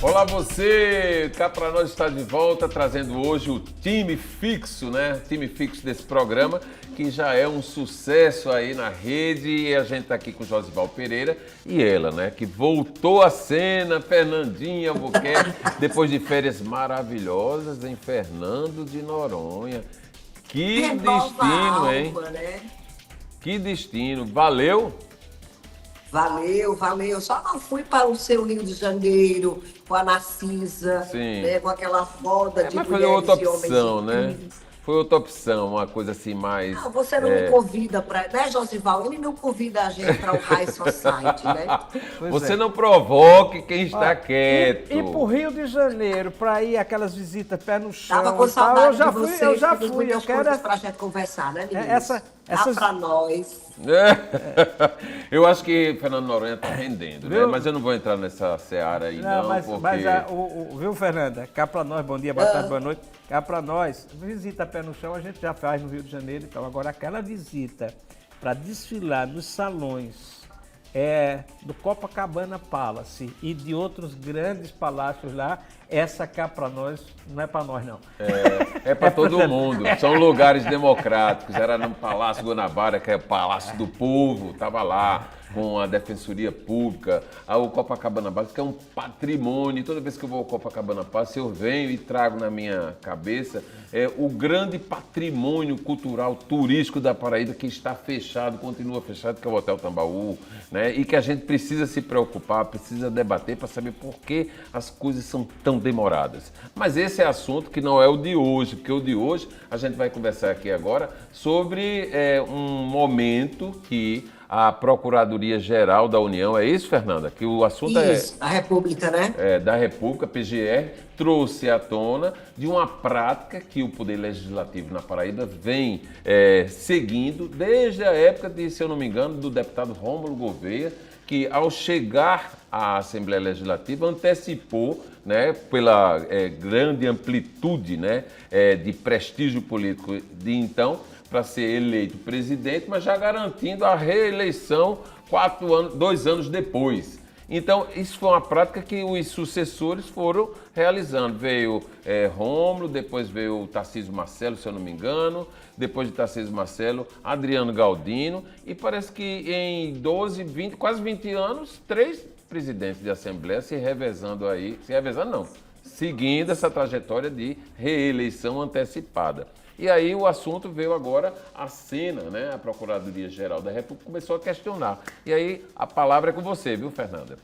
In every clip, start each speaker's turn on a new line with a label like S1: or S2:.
S1: Olá você, cá para nós está de volta trazendo hoje o time fixo, né? Time fixo desse programa que já é um sucesso aí na rede e a gente tá aqui com o Josival Pereira e ela, né? Que voltou à cena, Fernandinha Albuquerque, depois de férias maravilhosas em Fernando de Noronha. Que destino, hein?
S2: Alma, né?
S1: Que destino, valeu?
S2: Valeu, valeu. Só não fui para o seu Rio de Janeiro, com a Narcisa,
S1: Sim.
S2: né? Com aquela roda de
S1: Mas foi
S2: mulheres
S1: outra
S2: e homens
S1: opção, né?
S2: incríveis.
S1: Foi outra opção, uma coisa assim mais.
S2: Não, você não me convida para, né, Josival? Ele não convida a gente para o High Society, né?
S3: Pois
S1: Você
S3: é.
S1: não provoque quem está
S3: Olha,
S1: quieto.
S3: E pro Rio de Janeiro, para ir aquelas visitas pé no chão.
S2: Tava com
S3: e tal,
S2: saudade
S3: eu já
S2: de
S3: fui,
S2: você.
S3: eu já
S2: temos
S3: fui. Eu
S2: muitas
S3: quero
S2: coisas para a gente conversar, né, meninos?
S3: essas-
S2: Dá para nós.
S1: Eu acho que Fernando Noronha está rendendo, né?
S3: Viu?
S1: Mas eu não vou entrar nessa seara aí, não,
S3: mas,
S1: porque.
S3: viu, Fernanda? Cá para nós, bom dia, boa tarde, boa noite. Cá para nós, visita pé no chão a gente já faz no Rio de Janeiro. Então, agora aquela visita para desfilar nos salões do Copacabana Palace e de outros grandes palácios lá, essa cá para nós, não é para nós não.
S1: É para todo mundo. São lugares democráticos. Era no Palácio Guanabara, que é o Palácio do Povo, estava lá com a Defensoria Pública. O Copacabana Palace, que é um patrimônio. Toda vez que eu vou ao Copacabana Palace, eu venho e trago na minha cabeça o grande patrimônio cultural, turístico da Paraíba, que está fechado, continua fechado, que é o Hotel Tambaú, né? E que a gente precisa se preocupar, precisa debater para saber por que as coisas são tão demoradas. Mas esse é assunto que não é o de hoje, porque o de hoje a gente vai conversar aqui agora sobre um momento que a Procuradoria-Geral da União, é isso, Fernanda? Que o assunto
S2: Isso, da República, né?
S1: da República, PGR, trouxe à tona de uma prática que o Poder Legislativo na Paraíba vem seguindo desde a época de, se eu não me engano, do deputado Rômulo Gouveia, que ao chegar à Assembleia Legislativa antecipou, né, pela grande amplitude, né, de prestígio político de então, para ser eleito presidente, mas já garantindo a reeleição 2 anos depois. Então, isso foi uma prática que os sucessores foram realizando. Veio Rômulo, depois veio Tarcísio Marcelo, se eu não me engano, depois de Tarcísio Marcelo, Adriano Galdino, e parece que em 12, 20, quase 20 anos, 3 presidentes de Assembleia se revezando aí, seguindo essa trajetória de reeleição antecipada. E aí o assunto veio agora à cena, né? A Procuradoria-Geral da República começou a questionar. E aí a palavra é com você, viu, Fernanda?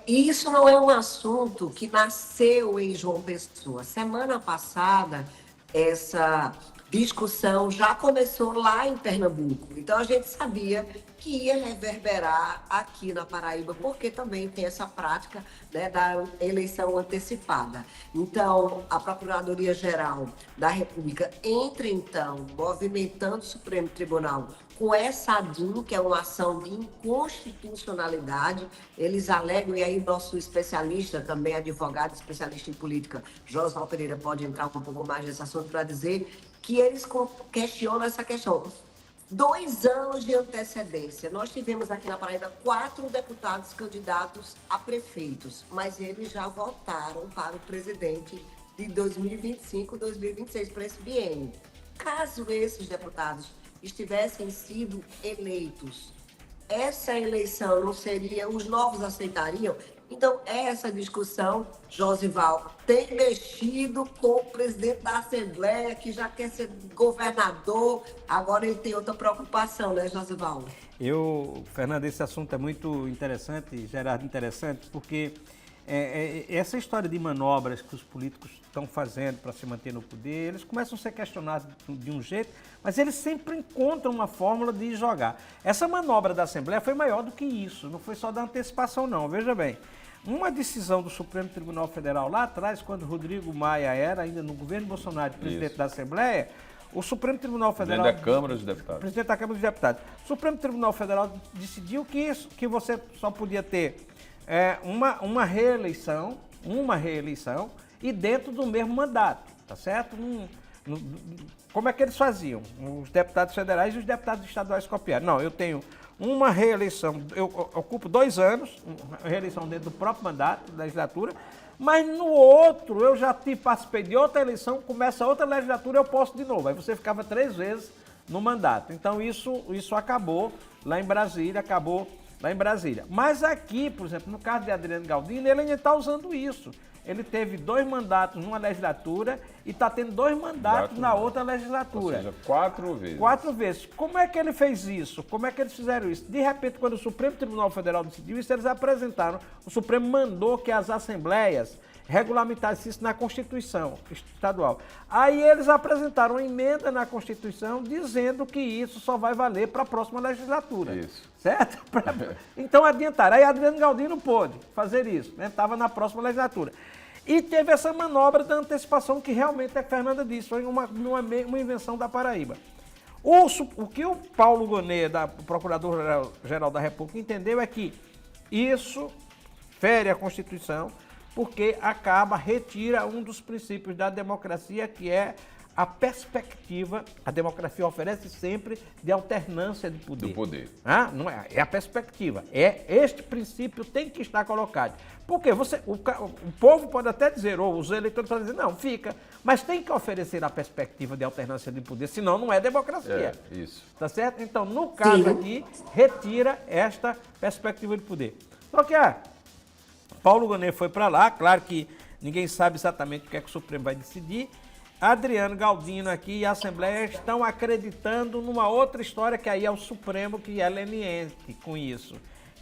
S2: Isso não é um assunto que nasceu em João Pessoa. Semana passada, essa discussão já começou lá em Pernambuco. Então, a gente sabia que ia reverberar aqui na Paraíba, porque também tem essa prática, né, da eleição antecipada. Então, a Procuradoria-Geral da República entra, então, movimentando o Supremo Tribunal com essa ADIM, que é uma ação de inconstitucionalidade. Eles alegam, e aí nosso especialista, também advogado, especialista em política, Josival Pereira, pode entrar um pouco mais nesse assunto para dizer que eles questionam essa questão. 2 anos de antecedência. Nós tivemos aqui na Paraíba 4 deputados candidatos a prefeitos, mas eles já votaram para o presidente de 2025, 2026, para esse biênio. Caso esses deputados estivessem sido eleitos, essa eleição não seria, os novos aceitariam? Então, essa discussão, Josival, tem mexido com o presidente da Assembleia, que já quer ser governador, agora ele tem outra preocupação, né, Josival?
S3: Fernando, esse assunto é muito interessante, Gerardo, interessante, porque essa história de manobras que os políticos estão fazendo para se manter no poder, eles começam a ser questionados de um jeito, mas eles sempre encontram uma fórmula de jogar. Essa manobra da Assembleia foi maior do que isso, não foi só da antecipação não, veja bem. Uma decisão do Supremo Tribunal Federal lá atrás, quando Rodrigo Maia era ainda no governo Bolsonaro, presidente da Assembleia, o Supremo Tribunal Federal...
S1: Presidente da Câmara dos Deputados.
S3: Presidente da Câmara dos Deputados. O Supremo Tribunal Federal decidiu que você só podia ter uma reeleição e dentro do mesmo mandato, tá certo? como é que eles faziam? Os deputados federais e os deputados estaduais copiaram. Não, eu tenho uma reeleição, eu ocupo 2 anos, uma reeleição dentro do próprio mandato da legislatura, mas no outro eu já participei de outra eleição, começa outra legislatura, eu posso de novo. Aí você ficava 3 vezes no mandato. Então isso acabou lá em Brasília, Mas aqui, por exemplo, no caso de Adriano Galdino, ele ainda está usando isso. Ele teve 2 mandatos numa legislatura e está tendo 2 mandatos na outra legislatura.
S1: Ou seja, 4 vezes.
S3: 4 vezes. Como é que ele fez isso? Como é que eles fizeram isso? De repente, quando o Supremo Tribunal Federal decidiu isso, eles apresentaram, o Supremo mandou que as assembleias regulamentassem isso na Constituição estadual. Aí eles apresentaram uma emenda na Constituição dizendo que isso só vai valer para a próxima legislatura.
S1: Isso.
S3: Certo? Então adiantaram. Aí Adriano Galdino pôde fazer isso, né? Estava na próxima legislatura. E teve essa manobra da antecipação que realmente a Fernanda disse, foi uma invenção da Paraíba. O que o Paulo Gonet, Procurador-Geral da República, entendeu é que isso fere a Constituição, porque retira um dos princípios da democracia, que é a perspectiva. A democracia oferece sempre de alternância de poder.
S1: Do poder.
S3: Não é a perspectiva. Este princípio tem que estar colocado. Porque o povo pode até dizer, ou os eleitores podem dizer, não, fica, mas tem que oferecer a perspectiva de alternância de poder, senão não é democracia.
S1: Isso.
S3: Tá certo? Então, no caso aqui, retira esta perspectiva de poder. Só que Paulo Gonet foi para lá, claro que ninguém sabe exatamente o que é que o Supremo vai decidir. Adriano Galdino aqui e a Assembleia estão acreditando numa outra história, que aí é o Supremo que é leniente com isso,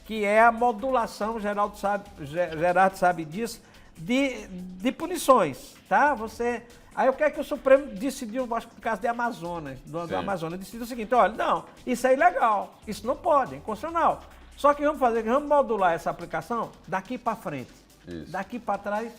S3: que é a modulação, Gerardo sabe disso, de punições, tá? Aí o que é que o Supremo decidiu, acho que no caso de Amazonas, do Amazonas, decidiu o seguinte, olha, não, isso é ilegal, isso não pode, é inconstitucional. Só que vamos modular essa aplicação daqui para frente. Isso. Daqui para trás,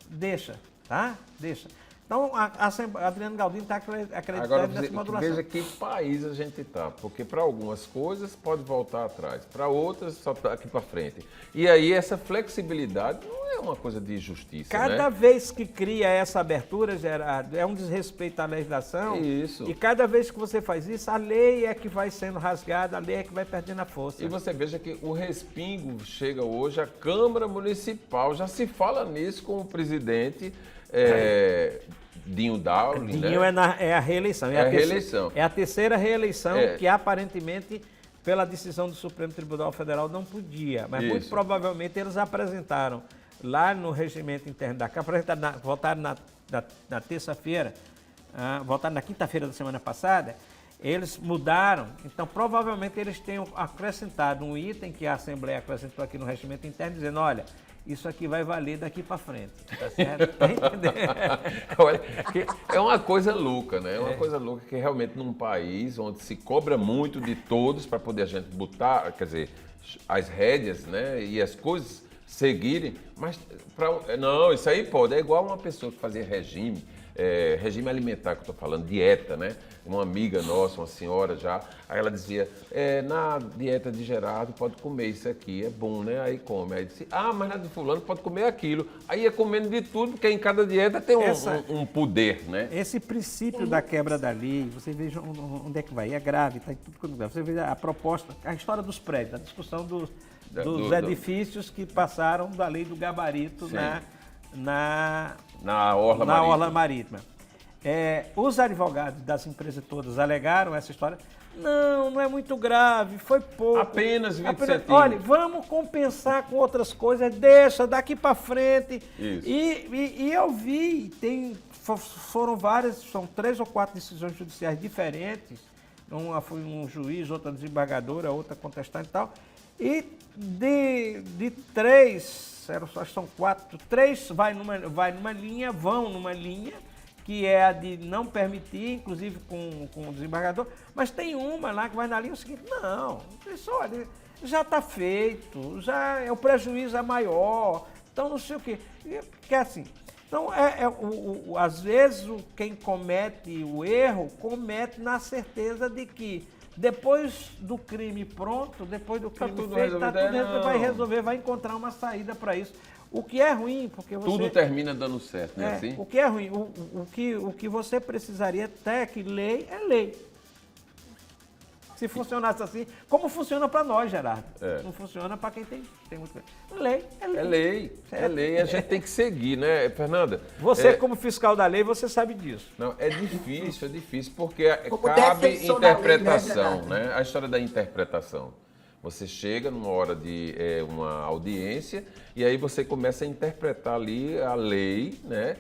S3: deixa, tá? Deixa. Então, Adriano Galdino está acreditando
S1: agora,
S3: nessa modulação.
S1: Veja que país a gente está, porque para algumas coisas pode voltar atrás, para outras só está aqui para frente. E aí essa flexibilidade não é uma coisa de justiça,
S3: Cada vez que cria essa abertura, Gerardo, é um desrespeito à legislação.
S1: Isso.
S3: E cada vez que você faz isso, a lei é que vai sendo rasgada, a lei é que vai perdendo a força.
S1: E você veja que o respingo chega hoje à Câmara Municipal, já se fala nisso com o presidente Dinho Dauli.
S3: Dinho é a reeleição.
S1: É a reeleição.
S3: É a terceira reeleição que aparentemente, pela decisão do Supremo Tribunal Federal, não podia. Mas muito provavelmente eles apresentaram lá no regimento interno da Câmara, votaram na terça-feira, votaram na quinta-feira da semana passada, eles mudaram, então provavelmente eles tenham acrescentado um item que a Assembleia acrescentou aqui no regimento interno, dizendo, olha, isso aqui vai valer daqui para frente, tá certo? Tá entendendo?
S1: Olha, é uma coisa louca, né? É uma coisa louca que realmente num país onde se cobra muito de todos para poder a gente botar, quer dizer, as rédeas, né? E as coisas seguirem, mas não, isso aí pode, é igual uma pessoa que fazia regime alimentar que eu estou falando, dieta, né? Uma amiga nossa, uma senhora já, aí ela dizia, na dieta de Gerardo pode comer isso aqui, é bom, né? Aí come. Aí disse, mas na de fulano pode comer aquilo. Aí ia comendo de tudo, porque em cada dieta tem um poder, né?
S3: Esse princípio da quebra da lei, você veja onde é que vai, é grave, está em tudo quanto é. Você vê a proposta, a história dos prédios, a discussão dos edifícios que passaram da lei do gabarito na Orla Marítima. Os advogados das empresas todas alegaram essa história. Não é muito grave, foi pouco.
S1: Apenas 20 centímetros.
S3: Olha, vamos compensar com outras coisas, deixa daqui para frente.
S1: Isso.
S3: E eu vi, foram várias, são 3 ou 4 decisões judiciais diferentes. Uma foi um juiz, outra desembargadora, outra contestante e tal. E de 3, acho que são 4, 3 vão numa linha, que é a de não permitir, inclusive com o desembargador, mas tem uma lá que vai na linha o seguinte, não, isso, olha, já está feito, o prejuízo é maior, então não sei o quê. Que é assim, então, às vezes quem comete o erro, comete na certeza de que depois do crime pronto, depois do crime feito, vai resolver, vai encontrar uma saída para isso. O que é ruim, porque você...
S1: Tudo termina dando certo, não é assim?
S3: O que é ruim, o que você precisaria até que lei é lei. Se funcionasse assim, como funciona para nós, Gerardo. Não funciona para quem tem muito... Lei é lei.
S1: É lei, é lei. A gente tem que seguir, né, Fernanda?
S3: Você, como fiscal da lei, você sabe disso.
S1: Não, é difícil, porque
S2: Como
S1: cabe
S2: defensor da lei,
S1: interpretação,
S2: né?
S1: A história da interpretação. Você chega numa hora de uma audiência e aí você começa a interpretar ali a lei, né?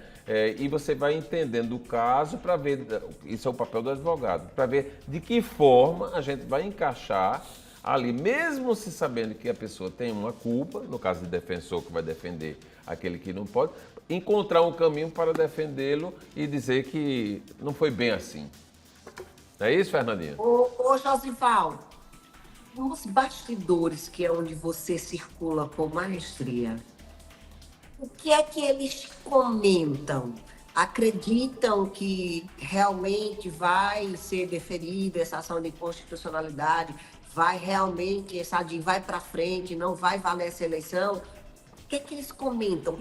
S1: E você vai entendendo o caso para ver, isso é o papel do advogado, para ver de que forma a gente vai encaixar ali, mesmo se sabendo que a pessoa tem uma culpa, no caso de defensor que vai defender aquele que não pode, encontrar um caminho para defendê-lo e dizer que não foi bem assim. Não é isso, Fernandinha?
S2: Ô Josival, nos bastidores, que é onde você circula com maestria, o que é que eles comentam? Acreditam que realmente vai ser deferida essa ação de inconstitucionalidade? Vai realmente, essa ADI vai para frente, não vai valer essa eleição? O que é que eles comentam?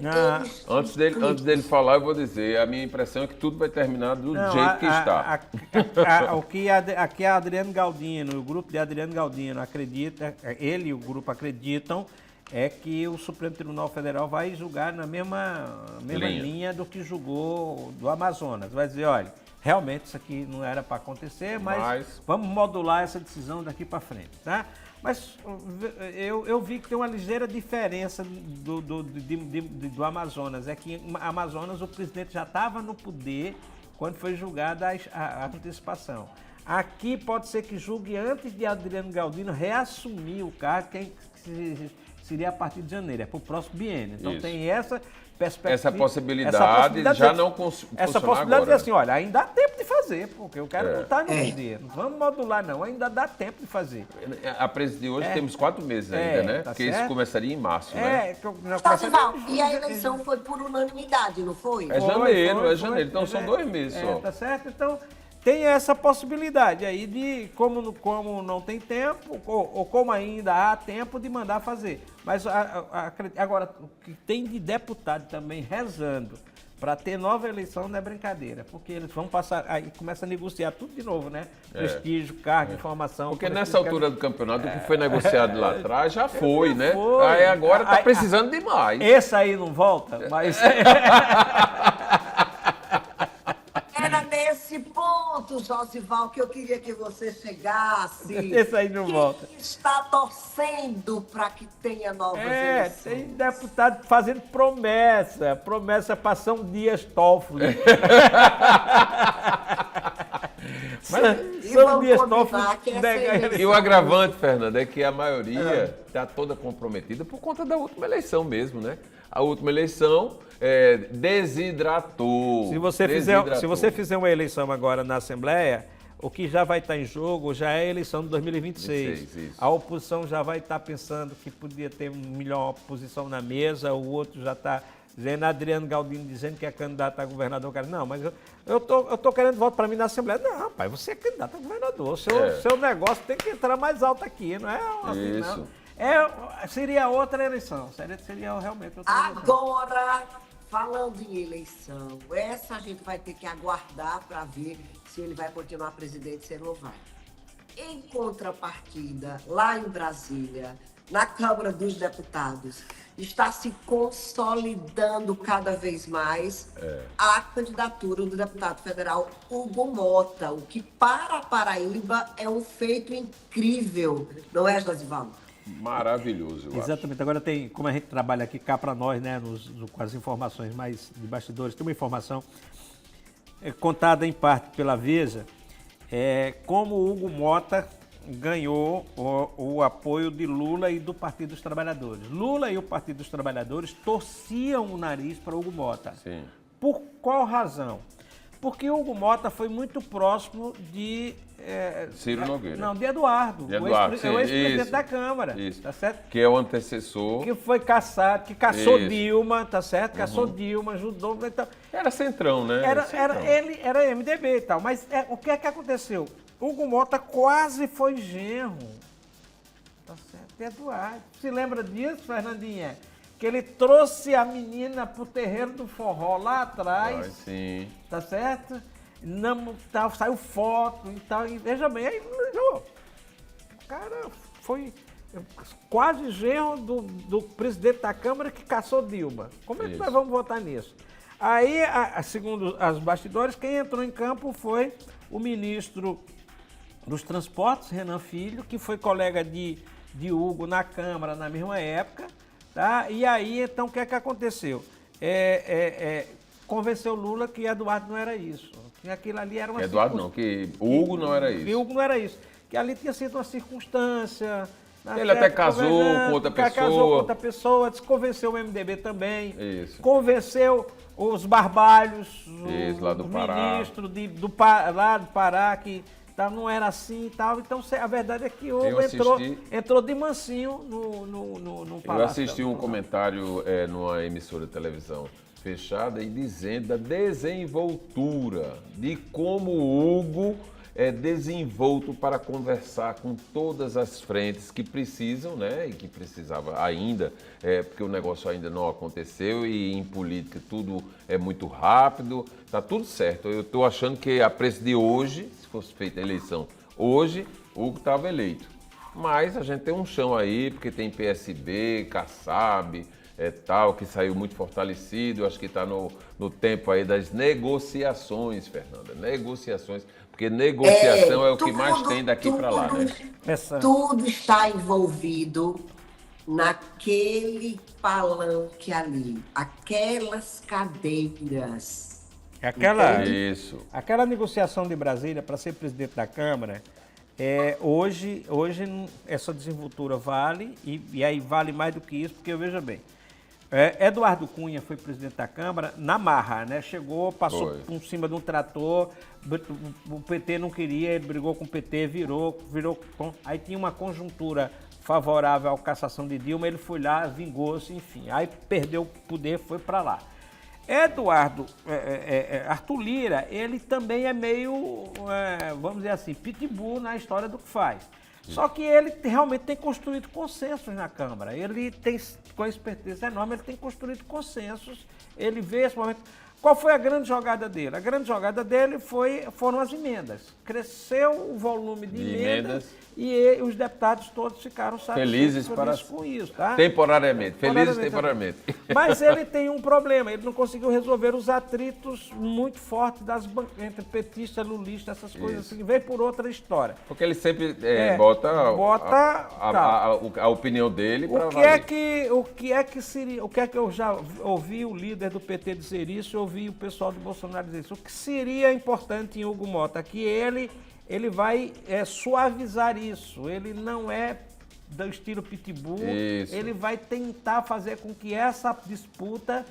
S1: Antes dele falar, eu vou dizer, a minha impressão é que tudo vai terminar do jeito que está.
S3: Aqui a Adriano Galdino, o grupo de Adriano Galdino acredita, ele e o grupo acreditam, é que o Supremo Tribunal Federal vai julgar na mesma linha do que julgou do Amazonas. Vai dizer, olha, realmente isso aqui não era para acontecer, mas vamos modular essa decisão daqui para frente, tá? Mas eu vi que tem uma ligeira diferença do Amazonas. É que no Amazonas o presidente já estava no poder quando foi julgada a antecipação. Aqui pode ser que julgue antes de Adriano Galdino reassumir o cargo, que seria a partir de janeiro, é para o próximo biênio. Então tem essa perspectiva.
S1: Essa possibilidade já não funciona
S3: essa possibilidade
S1: agora.
S3: De assim, olha, ainda dá tempo de fazer, porque o cara não está no poder. Não vamos modular, não. Ainda dá tempo de fazer.
S1: A presidência de hoje temos 4 meses ainda, né?
S3: Tá
S1: porque
S3: certo?
S1: isso começaria em março, né?
S2: E a eleição foi por unanimidade, não foi?
S1: É janeiro. Então são 2 meses só.
S3: Tá certo? Então tem essa possibilidade aí de, como não tem tempo, ou como ainda há tempo de mandar fazer. Mas agora, o que tem de deputado também rezando para ter nova eleição não é brincadeira, porque eles vão passar, aí começa a negociar tudo de novo, né? Prestígio, cargo, informação.
S1: Porque nessa altura do campeonato, o que foi negociado lá atrás já foi, né?
S3: Foi.
S1: Aí agora está precisando de mais.
S3: Esse aí não volta, mas...
S2: Era nesse ponto, Josival, que eu queria que você chegasse.
S3: Esse aí não volta.
S2: Quem está torcendo para que tenha novas eleições?
S3: Tem deputado fazendo promessa para São Dias Toffoli. São Dias Toffoli.
S1: E o agravante, Fernanda, é que a maioria está toda comprometida por conta da última eleição mesmo, né? A última eleição desidratou.
S3: Se você fizer uma eleição agora na Assembleia, o que já vai estar em jogo já é a eleição de 2026. A oposição já vai estar pensando que podia ter melhor posição na mesa, o outro já está dizendo, Adriano Galdino dizendo que é candidato a governador. Cara, não, mas eu tô querendo voto para mim na Assembleia. Não, rapaz, você é candidato a governador. Seu negócio tem que entrar mais alto aqui, não é assim,
S1: isso.
S3: não. Seria outra eleição, seria realmente outra eleição.
S2: Agora, falando em eleição, essa a gente vai ter que aguardar para ver se ele vai continuar presidente, se ele não vai. Em contrapartida, lá em Brasília, na Câmara dos Deputados, está se consolidando cada vez mais a candidatura do deputado federal Hugo Mota, o que para a Paraíba é um feito incrível, não é, Josivaldo?
S1: Maravilhoso, eu
S3: Exatamente. Agora tem, como a gente trabalha aqui cá para nós, né, com as informações mais de bastidores, tem uma informação contada em parte pela Veja, como o Hugo Mota ganhou o apoio de Lula e do Partido dos Trabalhadores. Lula e o Partido dos Trabalhadores torciam o nariz para Hugo Mota.
S1: Sim.
S3: Por qual razão? Porque o Hugo Mota foi muito próximo de...
S1: Ciro Nogueira.
S3: Não, de Eduardo, o ex-presidente da Câmara.
S1: Isso.
S3: Tá certo?
S1: Que é o antecessor.
S3: Que foi caçado, que caçou
S1: Isso.
S3: Dilma, tá certo? Caçou Dilma, ajudou. Então,
S1: Era centrão, né?
S3: ele era MDB e tal. Mas o que é que aconteceu? Hugo Mota quase foi genro. Tá certo? De Eduardo. Se lembra disso, Fernandinha? que ele trouxe a menina pro terreiro do forró lá atrás,
S1: Ai, sim.
S3: tá certo? Não, tá, saiu foto e tal, e veja bem, aí o cara foi quase genro do presidente da Câmara que caçou Dilma. Como é que nós vamos votar nisso? Aí, segundo as bastidores, quem entrou em campo foi o ministro dos Transportes, Renan Filho, que foi colega de Hugo na Câmara na mesma época, tá? E aí, então, o que é que aconteceu? Convenceu Lula que Eduardo não era isso, que aquilo ali era uma
S1: Eduardo não, que Hugo não era isso.
S3: Que Hugo não era isso, que ali tinha sido uma circunstância...
S1: Ele até casou com outra pessoa.
S3: Casou com outra pessoa, convenceu o MDB também.
S1: Isso.
S3: Convenceu os barbalhos,
S1: Isso, lá do Pará.
S3: ministro lá do Pará, que não era assim e tal. Então, a verdade é que Hugo entrou de mansinho no Palácio.
S1: Eu assisti um comentário numa emissora de televisão fechada e dizendo da desenvoltura, de como o Hugo é desenvolto para conversar com todas as frentes que precisam, né? E que precisava ainda, porque o negócio ainda não aconteceu e em política tudo é muito rápido, tá tudo certo. Eu estou achando que a preço de hoje, se fosse feita a eleição hoje, o Hugo estava eleito. Mas a gente tem um chão aí, porque tem PSB, Kassab, tal, que saiu muito fortalecido. Eu acho que está no tempo aí das negociações, Fernanda. Negociações. Porque negociação é o que mais tem daqui para lá, né?
S2: Tudo está envolvido naquele palanque ali, aquelas cadeiras.
S3: Aquela negociação de Brasília para ser presidente da Câmara, hoje essa desenvoltura vale, e aí vale mais do que isso, porque veja bem, Eduardo Cunha foi presidente da Câmara na marra, né? Chegou, passou por cima de um trator, o PT não queria, ele brigou com o PT, virou. Aí tinha uma conjuntura favorável à cassação de Dilma, ele foi lá, vingou-se, enfim. Aí perdeu o poder, foi para lá. Arthur Lira, ele também é meio, vamos dizer assim, pitbull na história do que faz. Só que ele realmente tem construído consensos na Câmara. Ele tem, com a esperteza enorme, ele tem construído consensos. Ele vê esse momento. Qual foi a grande jogada dele? A grande jogada dele foram as emendas. Cresceu o volume de emendas e os deputados todos ficaram
S1: felizes
S3: com isso. Tá?
S1: Felizes temporariamente.
S3: Mas ele tem um problema, ele não conseguiu resolver os atritos muito fortes entre petistas, lulistas, essas coisas assim, veio por outra história.
S1: Porque ele sempre bota a opinião dele para
S3: valer. O que é que eu já ouvi o líder do PT dizer isso, ouvi o pessoal do Bolsonaro dizer isso. O que seria importante em Hugo Mota? Que ele vai suavizar isso. Ele não é do estilo pitbull. Isso. Ele vai tentar fazer com que essa disputa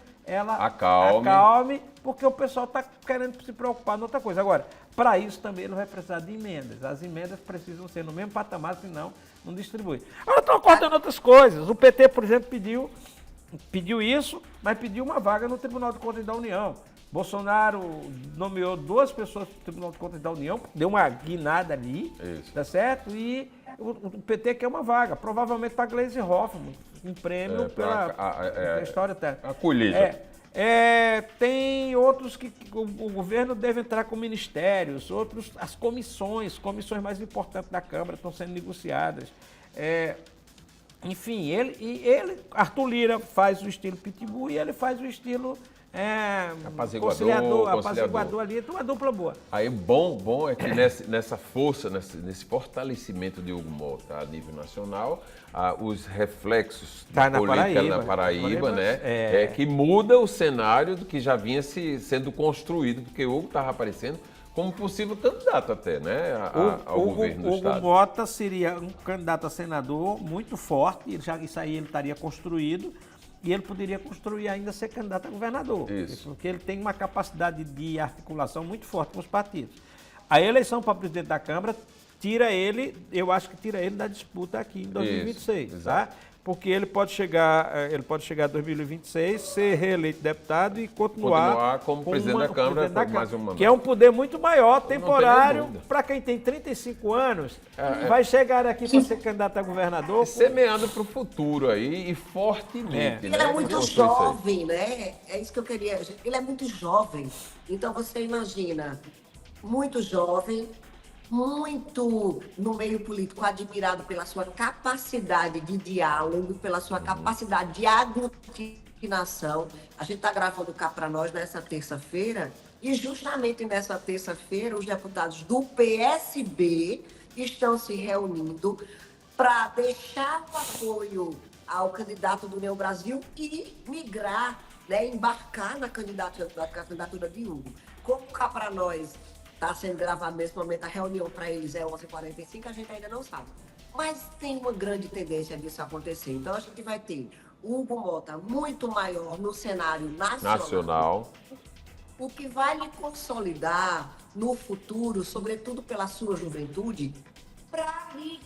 S3: acalme, porque o pessoal está querendo se preocupar em outra coisa. Agora, para isso também ele vai precisar de emendas. As emendas precisam ser no mesmo patamar, senão não distribui. Agora estão cortando outras coisas. O PT, por exemplo, pediu isso, mas pediu uma vaga no Tribunal de Contas da União. Bolsonaro nomeou 2 pessoas para o Tribunal de Contas da União, deu uma guinada ali, tá certo? E o PT quer uma vaga, provavelmente para Gleisi Hoffmann, um prêmio pela história.
S1: A colheita.
S3: Tem outros que o governo deve entrar com ministérios, outros, as comissões mais importantes da Câmara estão sendo negociadas. Enfim, Arthur Lira faz o estilo pitbull e ele faz o estilo apaziguador ali, então uma dupla boa.
S1: Aí bom é que nessa força, nesse fortalecimento de Hugo Mota a nível nacional, os reflexos da política na Paraíba, né? Que muda o cenário do que já vinha sendo construído, porque Hugo estava aparecendo como possível candidato até, né, ao governo do Estado.
S3: Hugo Mota seria um candidato a senador muito forte, isso aí ele estaria construído, e ele poderia construir ainda ser candidato a governador. Isso. Porque ele tem uma capacidade de articulação muito forte com os partidos. A eleição para presidente da Câmara eu acho que tira ele da disputa aqui em 2026. Isso, tá? porque ele pode chegar em 2026, ser reeleito deputado e continuar
S1: como presidente da Câmara por mais um mandato.
S3: Que é um poder muito maior, temporário,
S1: dúvida.
S3: para quem tem 35 anos, vai chegar aqui para ser candidato a governador.
S1: Semeando para o futuro aí e fortemente.
S2: Ele
S1: né?
S2: é muito jovem, né? É isso que eu queria. Ele é muito jovem. Então você imagina, muito jovem, muito no meio político, admirado pela sua capacidade de diálogo, pela sua capacidade de aglutinação. A gente está gravando cá para nós nessa terça-feira, e justamente nessa terça-feira, os deputados do PSB estão se reunindo para deixar o apoio ao candidato do União Brasil e migrar, né, embarcar na candidatura de Hugo. Como cá para nós está sendo gravado nesse momento, a reunião para eles é 11h45, a gente ainda não sabe. Mas tem uma grande tendência disso acontecer. Então a gente vai ter Hugo Mota muito maior no cenário nacional. O que vai lhe consolidar no futuro, sobretudo pela sua juventude,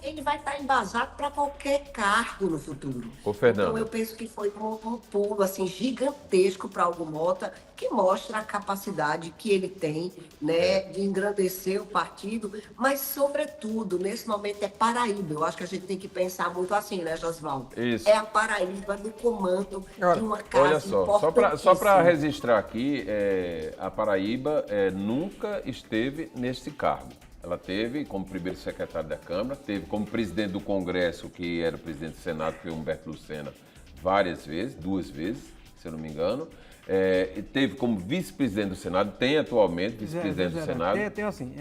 S2: ele vai estar embasado para qualquer cargo no futuro.
S1: Ô, Fernando.
S2: Então eu penso que foi um pulo assim, gigantesco para Hugo Mota, que mostra a capacidade que ele tem, né, de engrandecer o partido, mas sobretudo, nesse momento, é Paraíba. Eu acho que a gente tem que pensar muito assim, né, Josvaldo?
S1: Isso.
S2: É a Paraíba no comando de uma casa
S1: Olha só
S2: importantíssima.
S1: para registrar aqui, a Paraíba nunca esteve nesse cargo. Ela teve como primeiro secretário da Câmara, teve como presidente do Congresso, que era presidente do Senado, que foi Humberto Lucena, várias vezes, 2 vezes, se eu não me engano. Teve como vice-presidente do Senado, tem atualmente vice-presidente do Senado.
S3: Tem assim,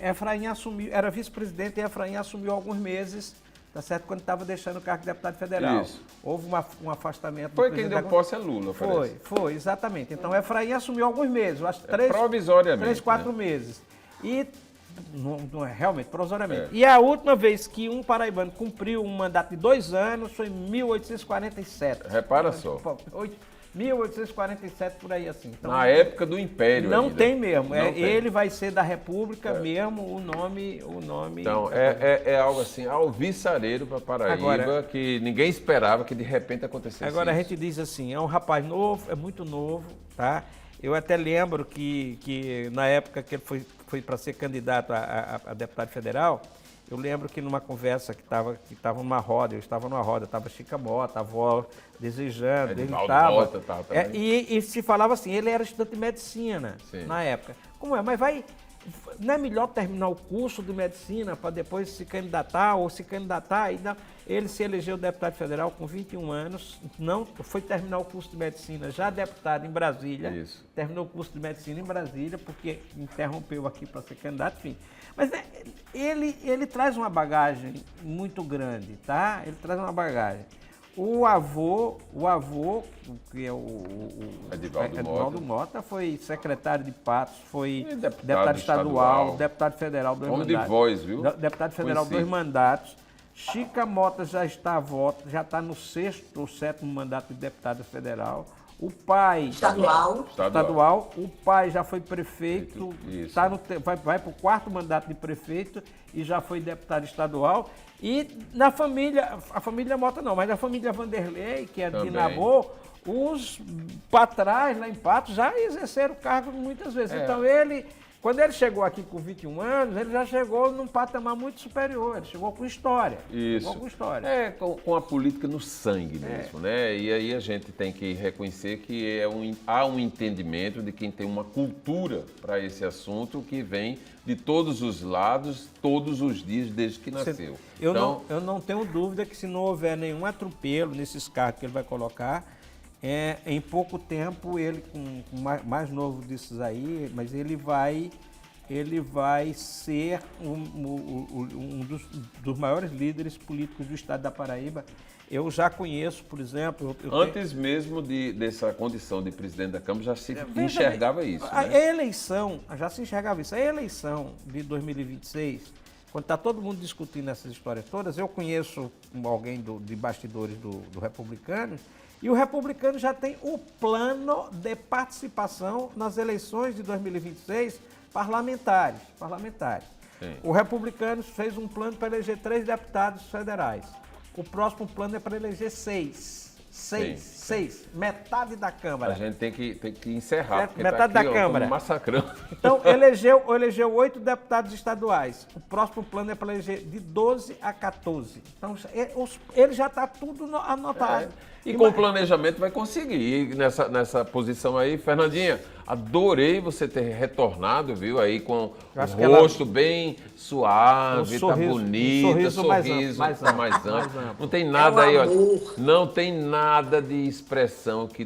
S3: Efraim assumiu, era vice-presidente e Efraim assumiu há alguns meses, tá certo, quando estava deixando o cargo de deputado federal.
S1: Isso.
S3: Houve um afastamento.
S1: Foi quem deu posse a Lula, parece.
S3: Foi, exatamente. Então Efraim assumiu há alguns meses, eu acho
S1: provisoriamente.
S3: 3, 4
S1: né?
S3: meses. E não é realmente, provisoriamente. E a última vez que um paraibano cumpriu um mandato de 2 anos foi em 1847.
S1: Repara só.
S3: 1847, por aí assim. Então,
S1: na época do Império
S3: não
S1: ainda.
S3: tem mesmo.
S1: Não tem.
S3: Ele vai ser da República mesmo, o nome.
S1: Então, é algo assim, alvissareiro para Paraíba,
S3: Agora,
S1: que ninguém esperava que de repente acontecesse
S3: agora
S1: isso.
S3: A gente diz assim, é um rapaz novo, é muito novo, tá? Eu até lembro que na época que ele foi para ser candidato a deputado federal, eu lembro que numa conversa que estava numa roda, eu estava numa roda, estava Chica Mota, a avó desejando, ele estava. E se falava assim, ele era estudante de medicina. Sim. Na época. Como é? Mas não é melhor terminar o curso de medicina para depois se candidatar ou se candidatar? E não. Ele se elegeu deputado federal com 21 anos, não foi terminar o curso de medicina já deputado em Brasília.
S1: Isso.
S3: Terminou o curso de medicina em Brasília, porque interrompeu aqui para ser candidato, enfim. Mas ele traz uma bagagem muito grande, tá? Ele traz uma bagagem. O avô, que é o Edivaldo Mota, foi secretário de Patos, foi deputado estadual, deputado federal, 2 mandatos.
S1: Homem de voz, viu?
S3: Deputado federal, 2 mandatos. Chica Mota já está no 6º ou 7º mandato de deputado federal. O pai... Estadual. O pai já foi prefeito, vai para o 4º mandato de prefeito e já foi deputado estadual. E na família, a família Mota não, mas a família Vanderlei, que é de Nabô, os para trás, lá em Patos, já exerceram cargo muitas vezes. Então quando ele chegou aqui com 21 anos, ele já chegou num patamar muito superior, ele chegou com história.
S1: Isso.
S3: Chegou com história.
S1: Com a política no sangue mesmo, né? E aí a gente tem que reconhecer que há um entendimento de quem tem uma cultura para esse assunto que vem de todos os lados, todos os dias desde que nasceu.
S3: Eu não tenho dúvida que se não houver nenhum atropelo nesses cargos que ele vai colocar, em pouco tempo, ele, com mais novo desses aí, mas ele vai ser um dos maiores líderes políticos do estado da Paraíba. Eu já conheço, por exemplo...
S1: Antes mesmo dessa condição de presidente da Câmara, já se enxergava isso,
S3: A
S1: né?
S3: eleição, já se enxergava isso. A eleição de 2026, quando está todo mundo discutindo essas histórias todas, eu conheço alguém de bastidores do Republicano, e o Republicano já tem o plano de participação nas eleições de 2026 parlamentares.
S1: Sim.
S3: O Republicano fez um plano para eleger 3 deputados federais. o próximo plano é para eleger 6. Seis. Metade da Câmara.
S1: A gente tem que encerrar, porque
S3: metade
S1: tá aqui,
S3: da Câmara.
S1: Massacrando.
S3: Então, elegeu 8 deputados estaduais. O próximo plano é para eleger de 12 a 14. Então, ele já está tudo anotado.
S1: E com o planejamento vai conseguir. E nessa posição aí, Fernandinha, adorei você ter retornado, viu? Aí com o rosto bem suave, tá bonita, sorriso mais amplo. Não tem nada aí, ó. Não tem nada de expressão que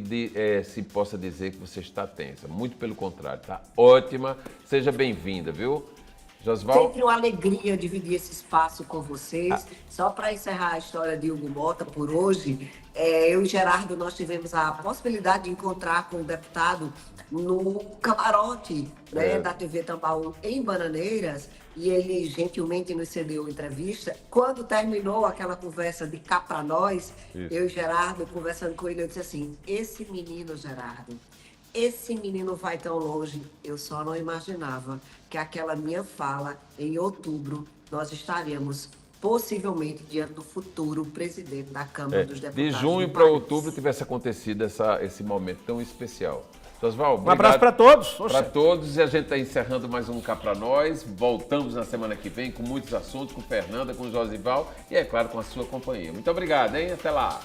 S1: se possa dizer que você está tensa. Muito pelo contrário, tá ótima. Seja bem-vinda, viu? Josival?
S2: Sempre uma alegria dividir esse espaço com vocês. Só para encerrar a história de Hugo Mota por hoje, eu e Gerardo, nós tivemos a possibilidade de encontrar com o deputado no camarote da TV Tambaú em Bananeiras, e ele gentilmente nos cedeu entrevista. Quando terminou aquela conversa de cá para nós, eu e Gerardo conversando com ele, eu disse assim, esse menino, Gerardo, esse menino vai tão longe, eu só não imaginava que aquela minha fala, em outubro, nós estaremos possivelmente diante do futuro presidente da Câmara dos Deputados.
S1: De junho para outubro tivesse acontecido esse momento tão especial. Josival, obrigado.
S3: Um abraço para todos.
S1: Para todos, e a gente está encerrando mais um Cá Pra Nós. Voltamos na semana que vem com muitos assuntos, com Fernanda, com Josival e, é claro, com a sua companhia. Muito obrigado, hein? Até lá.